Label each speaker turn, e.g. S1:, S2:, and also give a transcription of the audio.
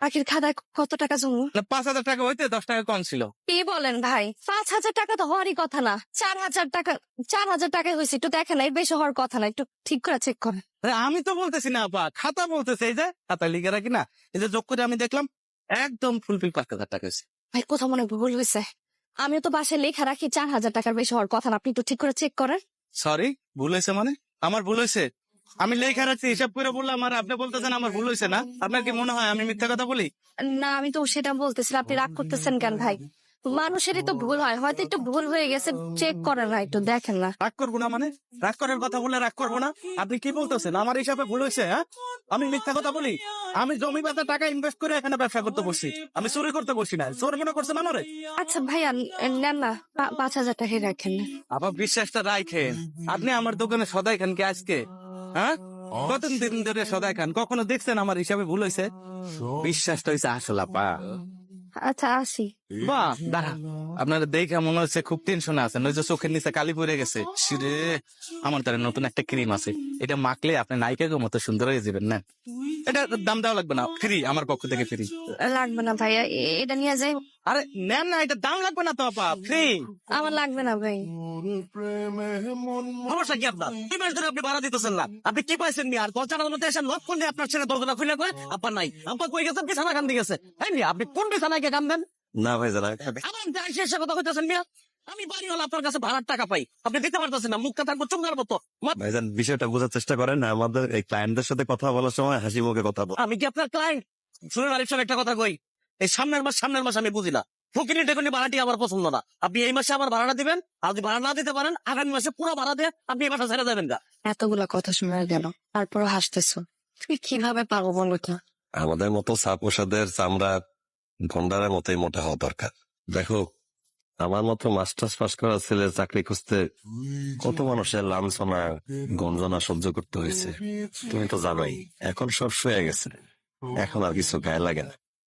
S1: পাখির খাতায় কত টাকা জমু?
S2: 5,000 টাকা হইতে 10 টাকা কম ছিল।
S1: কি বলেন ভাই? 5,000 টাকা তো হওয়ারই কথা না। 4,000 টাকা, 4,000 টাকায় হয়েছে। একটু দেখেন, এর বেশি হওয়ার কথা না। একটু ঠিক করে চেক করেন।
S2: আমি তো বলতেছি না আপা, খাতা বলতেছে। এই যে খাতা লিখে রাখি না, এই যে যোগ করে আমি দেখলাম একদম ফুলফিল 5,000 টাকা হয়েছে।
S1: ভাই কোথাও মনে হয় ভুল হয়েছে। আমিও তো বাসায় লেখা রাখি 4,000 টাকার বেশি হওয়ার কথা না। আপনি একটু ঠিক করে চেক করেন।
S2: সরি, ভুল হয়েছে মানে? আমার ভুল হয়েছে? আমি লেখা রাখছি, হিসাব করে বললাম, আর আপনি বলতেছেন আমার ভুল হয়েছে না? আপনার কি মনে হয় আমি মিথ্যা কথা বলি?
S1: না, আমি তো সেটা বলতেছিলাম। আপনি রাগ করতেছেন কেন ভাই? মানুষেরই তো ভুল হয়, হয়তো একটু ভুল হয়ে গেছে। চেক করেন না, একটু দেখেন না।
S2: রাগ করবো না মানে? রাগ করার কথা বলে রাগ করবো না? আপনি কি বলতেছেন আমার হিসাবে ভুল হয়েছে? হ্যাঁ, আমি মিথ্যা কথা বলি? আমি জমি বাজার টাকা ইনভেস্ট করে এখানে ব্যবসা করতে বসছি, আমি চুরি করতে বসছি না। চোর মনে করছেন আমারে?
S1: আচ্ছা ভাইয়া, নেন না, 5,000 টাকাই রাখেন না।
S2: আবার বিশ্বাসটা রাখেন। আপনি আমার দোকানে সদাই খান কি আজকে? হ্যাঁ, কতদিন ধরে সদাই খান? কখনো দেখছেন আমার হিসাবে ভুল হয়েছে? বিশ্বাসটা হয়েছে আসল আপা।
S1: আচ্ছা, আসি।
S2: বাহ, দাঁড়া, আপনারা দেখে মনে হচ্ছে খুব টেনশনে আছেন। ওই যে চোখের নিচে কালি পড়ে গেছে। শিরে, আমার দ্বারা নতুন একটা ক্রিম আছে, এটা মাখলে আপনি নায়িকার মতো সুন্দর হয়ে যাবেন। না, এটা দাম দেওয়া লাগবে না, ফ্রি, আমার পক্ষ থেকে ফ্রি।
S1: লাগবে না ভাইয়া, এটা নিয়ে যাই।
S2: আরে নেন না, এটা দাম লাগবে না তো আপা, ফ্রি।
S1: আমার লাগবে না ভাই।
S2: সমস্যা কি আপনার? 2 মাস ধরে আপনি ভাড়া দিতেছেন না, আপনি কি পাইছেন? আর দরজার মধ্যে এসে লক করলে আপনার ছেলে দরজা খুলে করে আপা নাই, আপা কই গেছেন? বিছানা কান দিয়ে গেছে। এই মিয়া, আপনি কোন বিছানায় গিয়ে কান দেন?
S3: না ভাই জানা
S2: আমার শেষে কথা কইতেছেন মিয়া। আমি বাড়ি হলে আপনার কাছে ভাড়ার টাকা পাই, আপনি দিতে পারতেছেন না। মুখটা থাকবো চুঙ্গার মতো।
S3: ভাইজান, বিষয়টা বোঝার চেষ্টা করেন। আমাদের এই ক্লায়েন্টদের সাথে কথা বলার সময় হাসি মুখে কথা বল।
S2: আমি কি আপনার ক্লায়েন্ট? শুনুন আরিফ সাহেব, একটা কথা কই, এই সামনের মাস আমি বুঝি না। ফকিনি টেকনি ভাড়াটি আমার পছন্দ না। আপনি এই মাসে আমার ভাড়াটা দিবেন, আর যদি ভাড়া না দিতে পারেন আগামী মাসে পুরো ভাড়া দিয়ে আপনি এই বাসা ছেড়ে যাবেন গা।
S1: এতগুলা কথা শুনে গেল, তারপরও হাসতেছো। তুমি কিভাবে পারবো বলো তো?
S3: আমাদের মতো সাপোসাদের চামড়া গন্ডারের মতোই মোটা হওয়া দরকার। দেখো, আমার মতো মাস্টার্স পাস করা ছেলে চাকরি খুঁজতে কত মানুষের লাঞ্ছনা গঞ্জনা সহ্য করতে হয়েছে। তুমি তো জানোই, এখন সব শুয়ে গেছে, এখন আর কিছু গায়ে লাগে না।